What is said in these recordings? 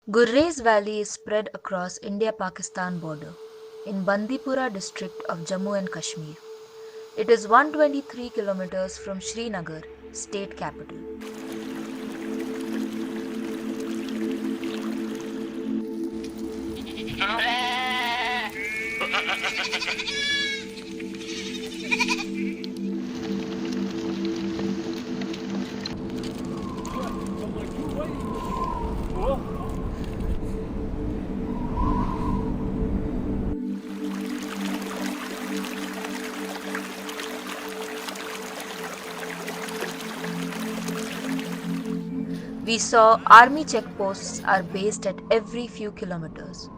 Gurrez Valley is spread across India-Pakistan border in Bandipora district of Jammu and Kashmir. It is 123 kilometers from Srinagar, state capital. We saw army checkposts are based at every few kilometers.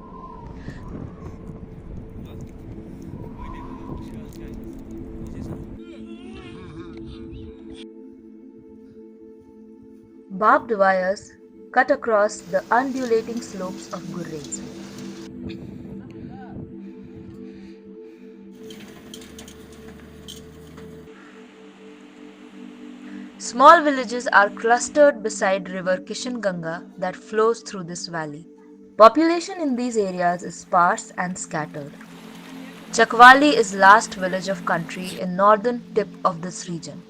Barbed wires cut across the undulating slopes of Gurrez. Small villages are clustered beside river Kishanganga that flows through this valley. Population in these areas is sparse and scattered. Chakwali is last village of country in northern tip of this region.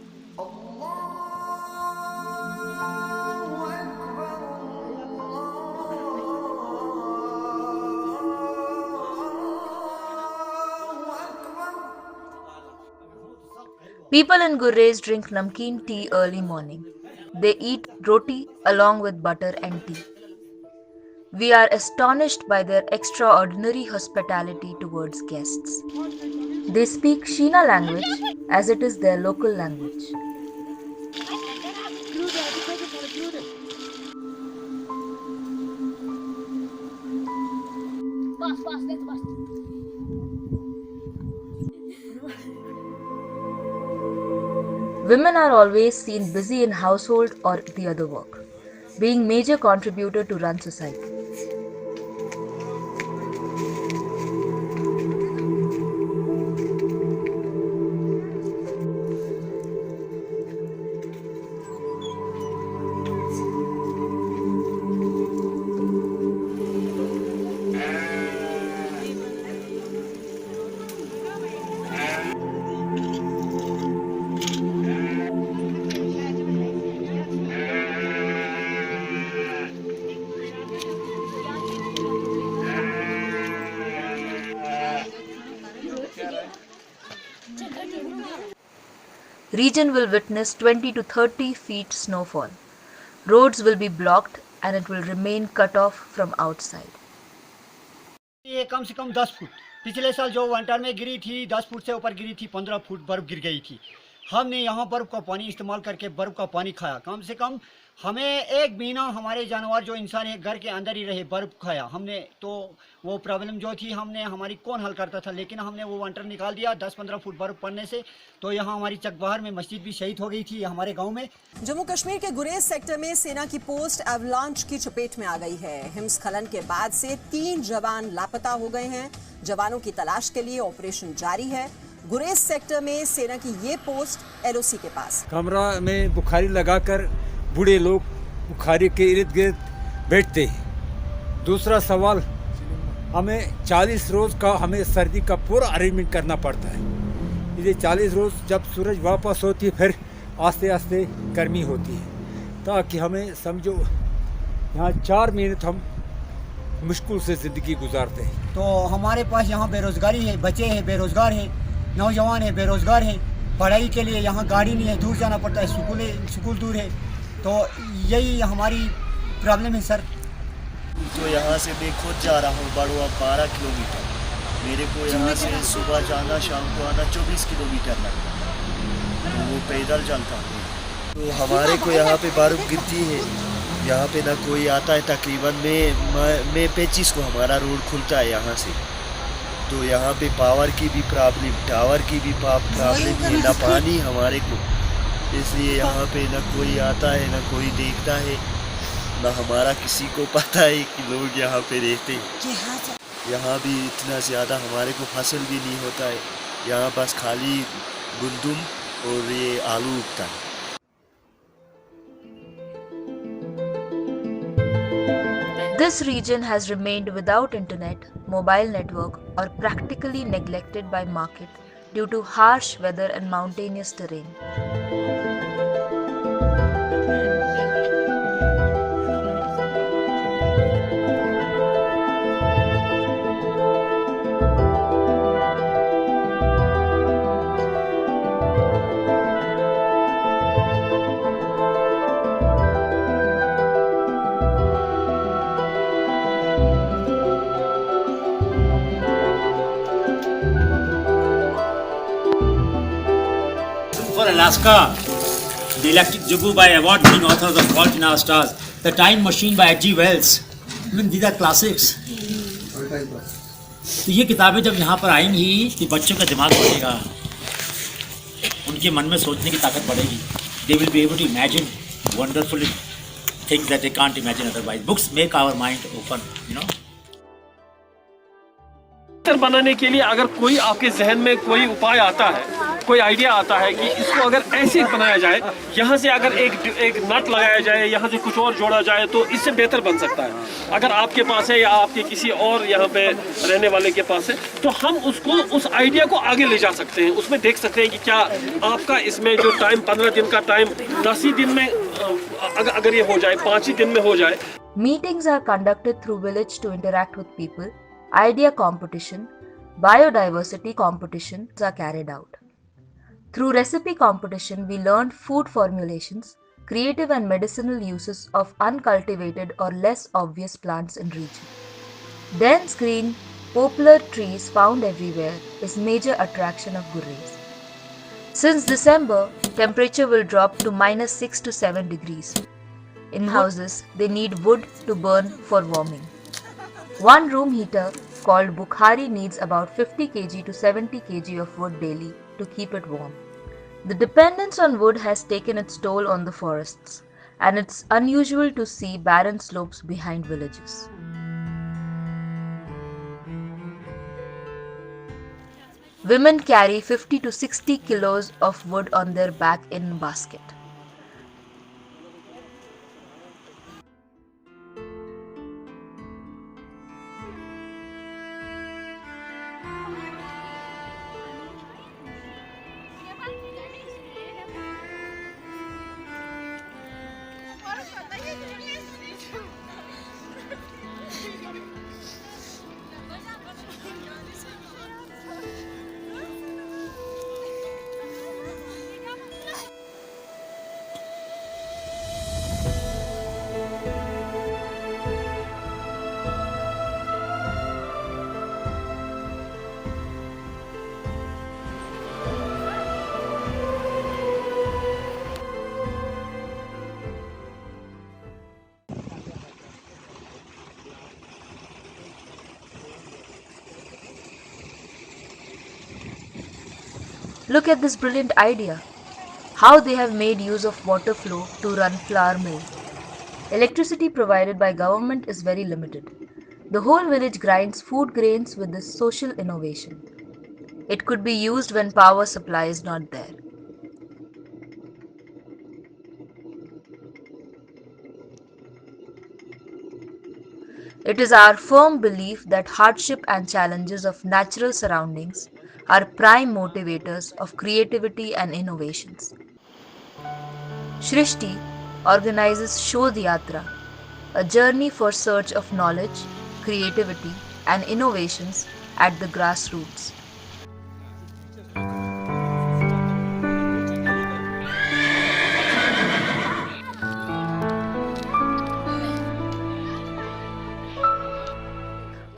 People in Gurrez drink namkeen tea early morning. They eat roti along with butter and tea. We are astonished by their extraordinary hospitality towards guests. They speak Shina language as it is their local language. Women are always seen busy in household or the other work, being major contributor to run society. Region will witness 20 to 30 feet snowfall. Roads will be blocked and it will remain cut off from outside. ये कम से कम 10 foot पिछले साल जो winter में गिरी थी 10 foot से ऊपर गिरी थी 15 फुट बर्फ गिर गई थी। हमने यहाँ बर्फ का पानी इस्तेमाल करके बर्फ का पानी खाया। कम से कम हमें एक महीना हमारे जानवर जो इंसान है घर के अंदर ही रहे बर्फ खाया हमने। तो वो प्रॉब्लम जो थी हमने हमारी कौन हल करता था, लेकिन हमने वो विंटर निकाल दिया 10-15 फुट बर्फ पड़ने से। तो यहाँ हमारी चकबहार में मस्जिद भी शहीद हो गई थी हमारे गाँव में। जम्मू कश्मीर के गुरेज सेक्टर में सेना की पोस्ट एवलांच की चपेट में आ गई है। हिमस्खलन के बाद से 3 जवान लापता हो गए हैं। जवानों की तलाश के लिए ऑपरेशन जारी है। गुरेज सेक्टर में सेना की ये पोस्ट एलओसी के पास। कमरा में बुखारी लगाकर बूढ़े लोग बुखारी के इर्द गिर्द बैठते हैं। दूसरा सवाल, हमें 40 रोज़ का हमें सर्दी का पूरा अरेंजमेंट करना पड़ता है। ये 40 रोज़ जब सूरज वापस होती है फिर आस्ते आस्ते गर्मी होती है, ताकि हमें समझो यहाँ 4 महीने तो हम मुश्किल से ज़िंदगी गुजारते हैं। तो हमारे पास यहाँ बेरोज़गारी है, बच्चे हैं बेरोज़गार हैं, नौजवान हैं बेरोज़गार हैं। पढ़ाई के लिए यहाँ गाड़ी नहीं है, दूर जाना पड़ता है, स्कूल दूर है। तो यही हमारी प्रॉब्लम है सर। तो यहाँ से मैं खुद जा रहा हूँ बड़वा 12 किलोमीटर। मेरे को यहाँ से सुबह जाना शाम को आना 24 किलोमीटर लगता है। तो वो पैदल चलता हूँ। तो हमारे को यहाँ पे बर्फ़ गिरती है, यहाँ पे ना कोई आता है। तकरीबन मैं 25 को हमारा रोड खुलता है यहाँ से। तो यहाँ पे पावर की भी प्रॉब्लम, टावर की भी प्रॉब्लम है, ना पानी हमारे को। इसलिए यहाँ पे ना कोई आता है ना कोई देखता है, ना हमारा किसी को पता है कि लोग यहाँ पे रहते हैं। यहाँ भी इतना ज़्यादा हमारे को फसल भी नहीं होता है। यहाँ बस खाली गुंदुम और ये आलू उगता है। This region has remained without internet, mobile network, or practically neglected by market due to harsh weather and mountainous terrain. For Alaska, The Electric Jugu by award-winning author of The Fault in Our Stars, The Time Machine by H.G. Wells. I mean, these are classics. तो ये किताबें जब यहाँ पर आएंगी कि बच्चों का दिमाग बढ़ेगा, उनके मन में सोचने की ताकत बढ़ेगी. They will be able to imagine wonderful things that they can't imagine otherwise. Books make our mind open, you know. बनाने के लिए अगर कोई आपके जहन में कोई उपाय आता है, कोई आइडिया आता है कि इसको अगर ऐसे बनाया जाए, यहाँ से अगर एक नट लगाया जाए, यहाँ से कुछ और जोड़ा जाए तो इससे बेहतर बन सकता है. अगर आपके पास है या आपके किसी और यहाँ पे रहने वाले के पास है तो हम उसको उस आइडिया को आगे ले जा सकते हैं. उसमें देख सकते हैं कि क्या आपका इसमें जो टाइम 15 दिन का टाइम 10 ही दिन में अगर ये हो जाए, 5 ही दिन में हो जाए. Meetings are conducted through village to interact with people. Idea competition, biodiversity competitions are carried out. Through recipe competition, we learned food formulations, creative and medicinal uses of uncultivated or less obvious plants in region. Dense green, poplar trees found everywhere is major attraction of Gurez. Since December, temperature will drop to -6 to 7 degrees. In houses, they need wood to burn for warming. One room heater called Bukhari needs about 50 kg to 70 kg of wood daily to keep it warm. The dependence on wood has taken its toll on the forests, and it's unusual to see barren slopes behind villages. Women carry 50 to 60 kilos of wood on their back in a basket. Look at this brilliant idea. How they have made use of water flow to run flour mill. Electricity provided by government is very limited. The whole village grinds food grains with this social innovation. It could be used when power supply is not there. It is our firm belief that hardship and challenges of natural surroundings are prime motivators of creativity and innovations. Shrishti organizes Shodh Yatra, a journey for search of knowledge, creativity and innovations at the grassroots.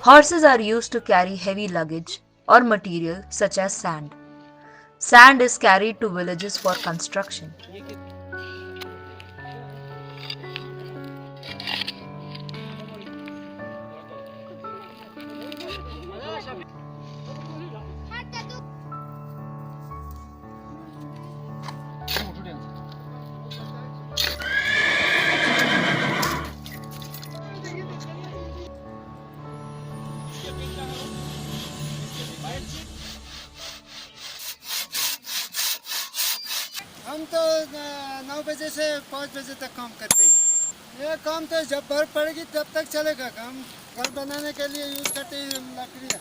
Horses are used to carry heavy luggage or material such as sand. Sand is carried to villages for construction. हम तो 9 बजे से 5 बजे तक काम करते हैं. ये काम तो जब बर्फ पड़ेगी तब तक चलेगा काम। घर बनाने के लिए यूज करते हैं लकड़ियाँ।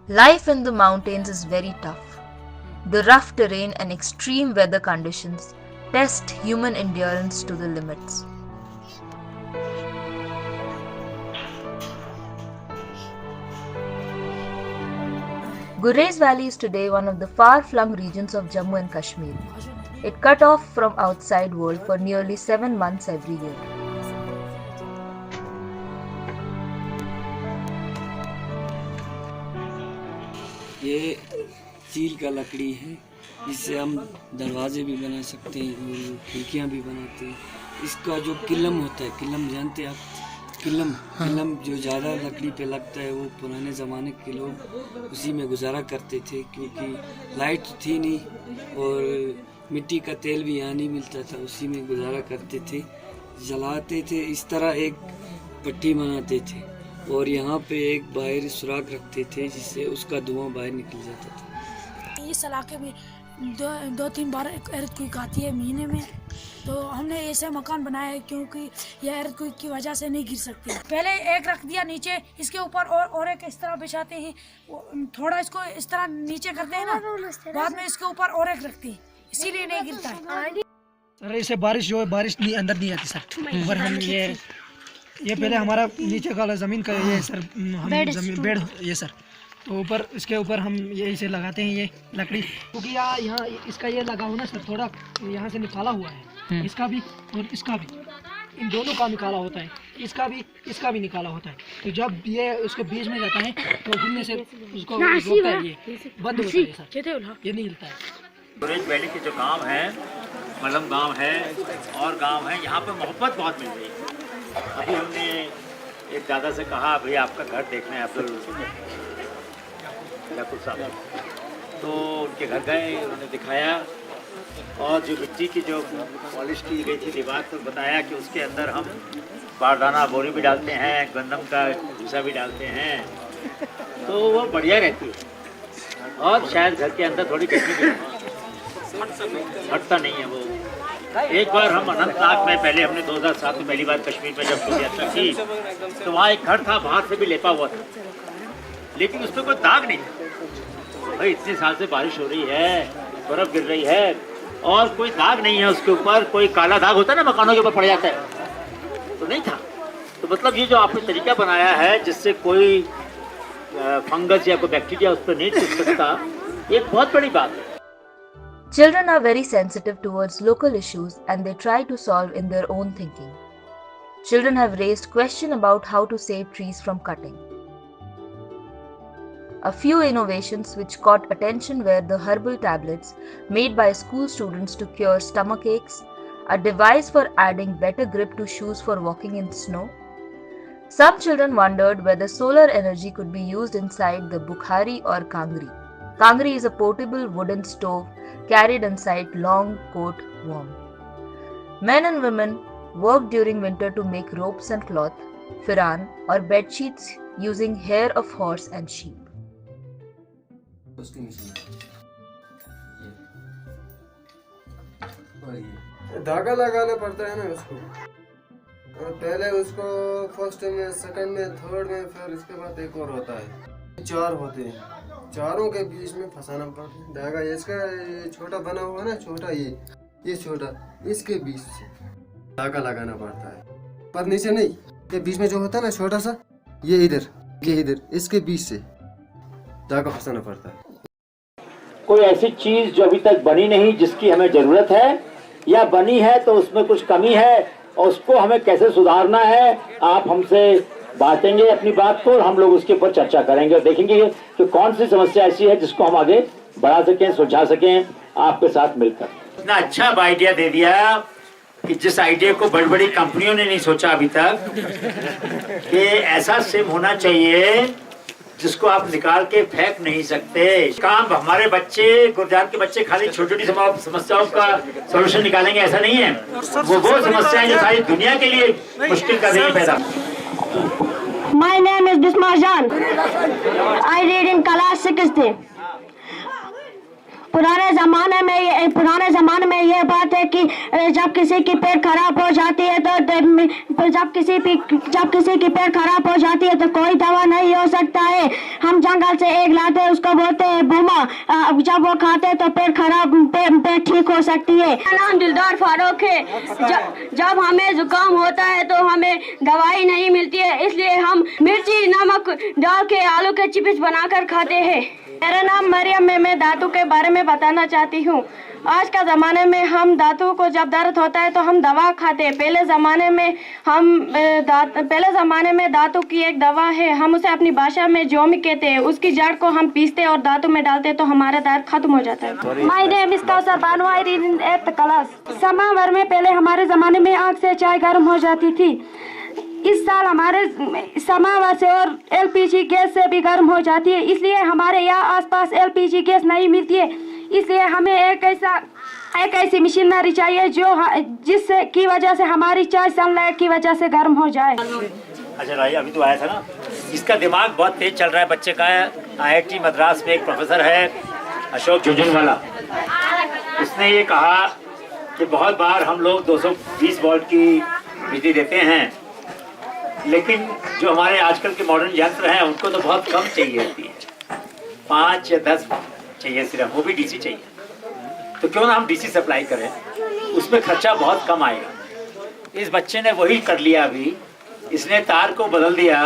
Life in the mountains is very tough. The rough terrain and extreme weather conditions test human endurance to the limits. Gurez Valley is today one of the far-flung regions of Jammu and Kashmir. It cut off from outside world for nearly 7 months every year. ये चील का लकड़ी है, इससे हम दरवाजे भी बना सकते हैं और खिड़कियाँ भी बनाते हैं। इसका जो किलम होता है, किलम जानते हैं आप? किलम जो ज़्यादा लकड़ी पे लगता है, वो पुराने ज़माने के लोग उसी में गुजारा करते थे, क्योंकि लाइट थी नहीं और मिट्टी का तेल भी यहाँ नहीं मिलता था, उसी में गुजारा करते थे, जलाते थे। इस तरह एक पट्टी बनाते थे और यहाँ पे एक बाहर सुराख रखते थे जिससे उसका धुआं बाहर निकल जाता था। इस इलाके में दो तीन बार एर्थक्वेक आती है महीने में, तो हमने ऐसे मकान बनाया है क्योंकि यह एर्थक्वेक की वजह से नहीं गिर सकती। पहले एक रख दिया नीचे, इसके ऊपर और एक इस तरह बिछाते हैं, थोड़ा इसको इस तरह नीचे करते हैं ना, बाद में इसके ऊपर और एक रखते हैं, इसीलिए नहीं गिरता है। सर इससे बारिश जो है, बारिश नहीं अंदर नहीं आती सर। ऊपर हम ये पहले हमारा नीचे का ज़मीन का ये सर, हम जमीन बेड ये सर, तो ऊपर इसके ऊपर हम ये इसे लगाते हैं ये लकड़ी, क्योंकि यहाँ इसका ये लगा हो ना सर, थोड़ा यहाँ से निकाला हुआ है, इसका भी और इसका भी, इन दोनों का निकाला होता है, इसका भी निकाला होता है। तो जब ये उसके बीच में जाता है तो गिरने से उसको रोकता है, ये बंद होता है सर, ये नहीं हिलता है। गुरेज वैली के जो गांव हैं, मलम गांव है और गांव है, यहाँ पे मोहब्बत बहुत मिल रही है। अभी हमने एक दादा से कहा, भैया आपका घर देखना है याकुब साहब, तो उनके घर गए, उन्होंने दिखाया और जो मिट्टी की जो पॉलिश की गई थी दीवार, तो बताया कि उसके अंदर हम बारदाना बोरी भी डालते हैं, गंदम का भूसा भी डालते हैं, तो वो बढ़िया रहती है और शायद घर के अंदर थोड़ी गर्मी भी हटता नहीं है वो। एक बार हम अनंतनाग में, पहले हमने 2007 में पहली बार कश्मीर में जब शोध यात्रा की, तो वहाँ एक घर था, बाहर से भी लेपा हुआ था, लेकिन उस पर कोई दाग नहीं था। भाई इतने साल से बारिश हो रही है, बर्फ गिर रही है और कोई दाग नहीं है उसके ऊपर, कोई काला दाग होता है ना मकानों के ऊपर पड़ जाता है, तो नहीं था। तो मतलब ये जो आपने तरीका बनाया है जिससे कोई फंगस या कोई बैक्टीरिया उस पर नहीं टिक सकता, ये एक बहुत बड़ी बात है। Children are very sensitive towards local issues and they try to solve in their own thinking. Children have raised question about how to save trees from cutting. A few innovations which caught attention were the herbal tablets made by school students to cure stomach aches, a device for adding better grip to shoes for walking in snow. Some children wondered whether solar energy could be used inside the Bukhari or Kangri. Kangri is a portable wooden stove carried inside long coat warm. Men and women worked during winter to make ropes and cloth, firan or bed sheets using hair of horse and sheep. धागा लगाना पड़ता है ना उसको, और पहले उसको first में, सेकंड में, थर्ड में, फिर इसके बाद एक और होता है, 4 होते हैं, चारों के बीच में फंसाना पड़ता है धागा। इसका ये छोटा बना हुआ ना, छोटा ये छोटा, इसके बीच से धागा लगाना पड़ता है, पर नीचे नहीं, ये बीच में जो होता है ना छोटा सा, ये इधर इसके बीच से धागा फंसाना पड़ता है। कोई ऐसी चीज जो अभी तक बनी नहीं जिसकी हमें जरूरत है, या बनी है तो उसमें कुछ कमी है और उसको हमें कैसे सुधारना है, आप हमसे बांटेंगे अपनी बात को और हम लोग उसके ऊपर चर्चा करेंगे और देखेंगे कि कौन सी समस्या ऐसी है जिसको हम आगे बढ़ा सकें, सुलझा सकें आपके साथ मिलकर। इतना अच्छा आइडिया दे दिया कि जिस आइडिया को बड़ी बड़ी कंपनियों ने नहीं सोचा अभी तक, कि ऐसा सिम होना चाहिए जिसको आप निकाल के फेंक नहीं सकते। काम हमारे बच्चे, गुरजान के बच्चे खाली छोटी छोटी समस्याओं का सॉल्यूशन निकालेंगे ऐसा नहीं है, वो समस्याएं जो सारी दुनिया के लिए मुश्किल कर रही है पैदा। My name is Bismar Jan. I read in class 6th. पुराने ज़माने में ये बात है कि जब किसी की पेट खराब हो जाती है तो जब किसी की पेट खराब हो जाती है तो कोई दवा नहीं हो सकता है। हम जंगल से एक लाते हैं, उसको बोलते हैं बूमा। जब वो खाते हैं तो पेट ठीक हो सकती है। मेरा नाम दिलदार फारूक है। जब हमें जुकाम होता है तो हमें दवाई नहीं मिलती है, इसलिए हम मिर्ची नमक डाल के आलू के चिप्स बनाकर खाते हैं। मेरा नाम मरियम है। मैं दांतों के बारे में बताना चाहती हूँ। आज का ज़माने में हम दांतों को जब दर्द होता है तो हम दवा खाते हैं। पहले ज़माने में दांतों की एक दवा है, हम उसे अपनी भाषा में जोमी कहते हैं। उसकी जड़ को हम पीसते हैं और दांतों में डालते हैं तो हमारा दर्द खत्म हो जाता है। My name is Kausar Bano, I read in 8th class. समावर में पहले हमारे ज़माने में आग से चाय गर्म हो जाती थी। इस साल हमारे समावर से और एलपीजी गैस से भी गर्म हो जाती है, इसलिए हमारे यहाँ आसपास एलपीजी गैस नहीं मिलती है। इसलिए हमें एक ऐसी मशीनरी चाहिए जिससे की वजह से हमारी चाय सनलाइट की वजह से गर्म हो जाए। अच्छा भाई, अभी तो आया था ना, इसका दिमाग बहुत तेज चल रहा है बच्चे का। IIT मद्रास में एक प्रोफेसर है अशोक झुंझुनवाला, उसने ये कहा कि बहुत बार हम लोग 220 वोल्ट की बिजली देते हैं, लेकिन जो हमारे आजकल के मॉडर्न यंत्र हैं उनको तो बहुत कम चाहिए होती है, 5 या 10 चाहिए सिर्फ, वो भी डीसी चाहिए। तो क्यों ना हम डीसी सप्लाई करें, उसमें खर्चा बहुत कम आएगा। इस बच्चे ने वही कर लिया। अभी इसने तार को बदल दिया,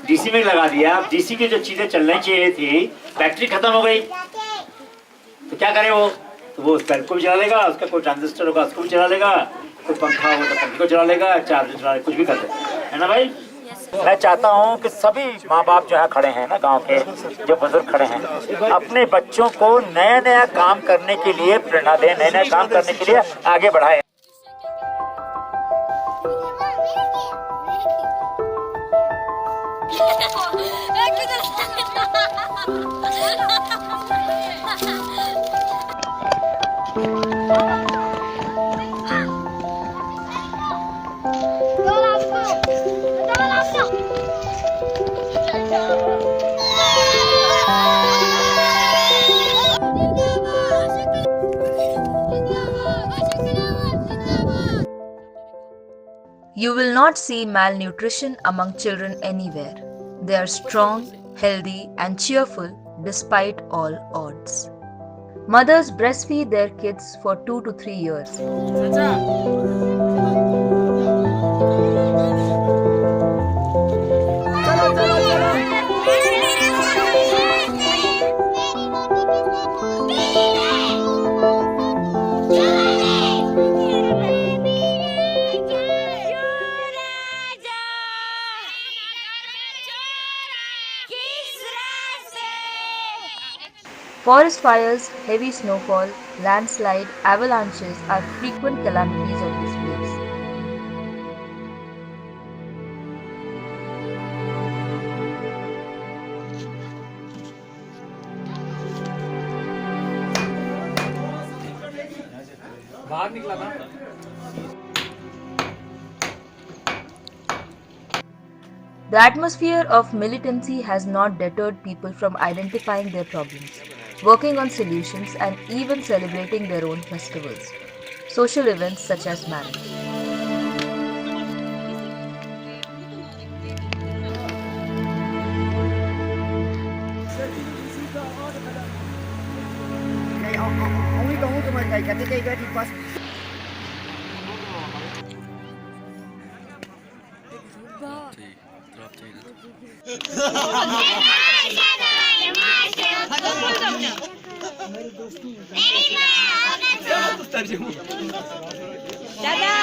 डीसी में लगा दिया। डीसी की जो चीज़ें चलनी चाहिए थी, बैटरी खत्म हो गई, तो क्या करे वो? तो वो उस बैटरी को भी चला लेगा, उसका कोई ट्रांजिस्टर होगा उसको भी चला लेगा, कोई पंखा होगा तो पंखे को चला लेगा, चार्जर चला लेगा, कुछ भी कर सकते है ना भाई। मैं चाहता हूँ कि सभी माँ बाप जो है खड़े हैं ना, गांव के जो बुजुर्ग खड़े हैं, अपने बच्चों को नया नया काम करने के लिए प्रेरणा दें, नया नया काम करने के लिए आगे बढ़ाएं। You will not see malnutrition among children anywhere. They are strong, healthy, and cheerful despite all odds. Mothers breastfeed their kids for 2 to 3 years. Forest fires, heavy snowfall, landslide, avalanches are frequent calamities of this place. बाहर निकला था। The atmosphere of militancy has not deterred people from identifying their problems, working on solutions, and even celebrating their own festivals, social events such as marriage. दादा